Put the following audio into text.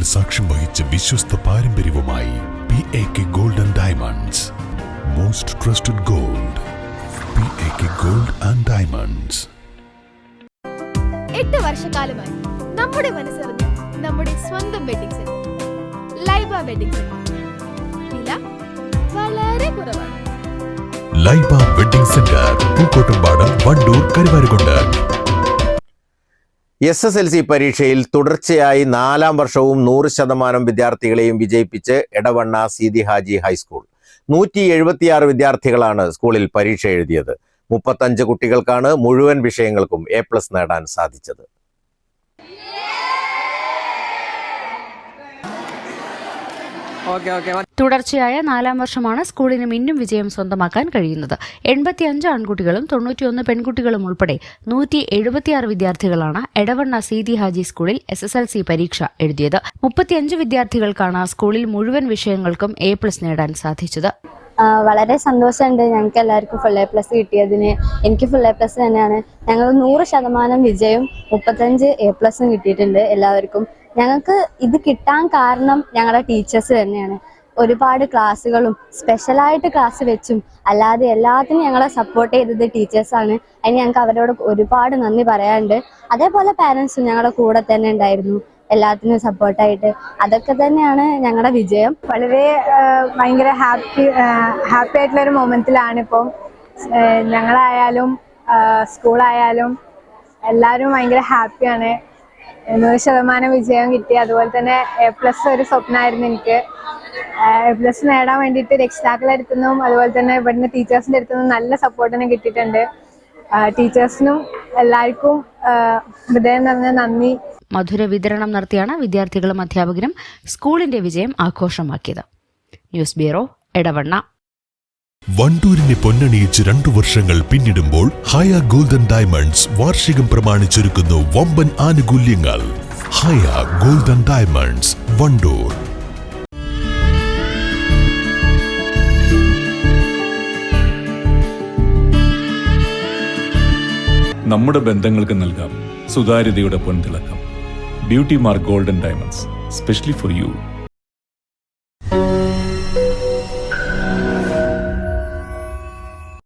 വർഷങ്ങൾ സാക്ഷ്യം വഹിച്ച വിശ്വസ്ത പാരമ്പര്യവുമായി PAK Gold and Diamonds. Most trusted gold. PAK Gold and Diamonds. 8 വർഷക്കാലമായി നമ്മുടെ മനസ്സറിഞ്ഞ നമ്മുടെ സ്വന്തം wedding centre Laiba wedding centre. വില വളരെ കുറവാണ്. Laiba wedding centre, Pookkottumpadam, Wandoor, Karuvarakundu. SSLC പരീക്ഷയിൽ തുടർച്ചയായി 4ാം വർഷവും 100% വിദ്യാർത്ഥികളെയും വിജയിപ്പിച്ച് എടവണ്ണ സീതി ഹാജി ഹൈസ്കൂൾ. 176 വിദ്യാർത്ഥികളാണ് സ്കൂളിൽ പരീക്ഷ എഴുതിയത്. 35 കുട്ടികൾക്കാണ് മുഴുവൻ വിഷയങ്ങൾക്കും A+ നേടാൻ സാധിച്ചത്. തുടർച്ചയായ 4ാം വർഷമാണ് സ്കൂളിന് മിന്നും വിജയം സ്വന്തമാക്കാൻ കഴിയുന്നത്. 85 ആൺകുട്ടികളും 91 പെൺകുട്ടികളും ഉൾപ്പെടെ 176 വിദ്യാർത്ഥികളാണ് എടവണ്ണ സീതി ഹാജി സ്കൂളിൽ SSLC പരീക്ഷ എഴുതിയത്. 35 വിദ്യാർത്ഥികൾക്കാണ് സ്കൂളിൽ മുഴുവൻ വിഷയങ്ങൾക്കും A+ നേടാൻ സാധിച്ചത്. വളരെ സന്തോഷമുണ്ട് ഞങ്ങൾക്ക് എല്ലാവർക്കും ഫുൾ A+ കിട്ടിയതിന്. എനിക്ക് ഫുൾ A+ തന്നെയാണ്. ഞങ്ങൾ 100% വിജയം 35 A+ കിട്ടിയിട്ടുണ്ട് എല്ലാവർക്കും. ഞങ്ങൾക്ക് ഇത് കിട്ടാൻ കാരണം ഞങ്ങളുടെ ടീച്ചേഴ്സ് തന്നെയാണ്. ഒരുപാട് ക്ലാസ്സുകളും സ്പെഷ്യലായിട്ട് ക്ലാസ് വെച്ചും അല്ലാതെ എല്ലാത്തിനും ഞങ്ങളെ സപ്പോർട്ട് ചെയ്തത് ടീച്ചേഴ്സാണ്. അതിന് ഞങ്ങൾക്ക് അവരോട് ഒരുപാട് നന്ദി പറയാനുണ്ട്. അതേപോലെ പാരൻസും ഞങ്ങളുടെ കൂടെ തന്നെ ഉണ്ടായിരുന്നു എല്ലാത്തിനും സപ്പോർട്ടായിട്ട്. അതൊക്കെ തന്നെയാണ് ഞങ്ങളുടെ വിജയം. വളരെ ഭയങ്കര ഹാപ്പി ആയിട്ടുള്ളൊരു മൊമെന്റിലാണ് ഇപ്പം. ഞങ്ങളായാലും സ്കൂളായാലും എല്ലാവരും ഭയങ്കര ഹാപ്പിയാണ്. 100% വിജയം കിട്ടി. അതുപോലെ തന്നെ A+ ഒരു സ്വപ്നമായിരുന്നു എനിക്ക്. A+ നേടാൻ വേണ്ടിയിട്ട് രക്ഷിതാക്കളുടെ അടുത്തുനിന്നും അതുപോലെ തന്നെ ഇവിടുന്ന് ടീച്ചേഴ്സിൻ്റെ അടുത്തുനിന്നും നല്ല സപ്പോർട്ട് തന്നെ കിട്ടിയിട്ടുണ്ട്. ടീച്ചേഴ്സിനും എല്ലാവർക്കും ഹൃദയം നിറഞ്ഞ നന്ദി. മധുര വിതരണം നടത്തിയാണ് വിദ്യാർത്ഥികളും അധ്യാപകരും സ്കൂളിന്റെ വിജയം ആഘോഷമാക്കിയത്. News bureau, Edavanna. വണ്ടൂരിനെ പൊന്നണിയിച്ച് 2 വർഷങ്ങൾ പിന്നിടുമ്പോൾ ഹയ ഗോൾഡൻ ഡയമണ്ട്സ് വാർഷികം പ്രമാണിച്ചൊരുക്കുന്നു വമ്പൻ ആനുകൂല്യങ്ങൾ. Haya golden diamonds, Wandoor. നമ്മുടെ ബന്ധങ്ങൾക്ക് നൽകാം സുതാര്യതയുടെ പൊൻതിളക്കം. Beauty mark golden diamonds, specially for U.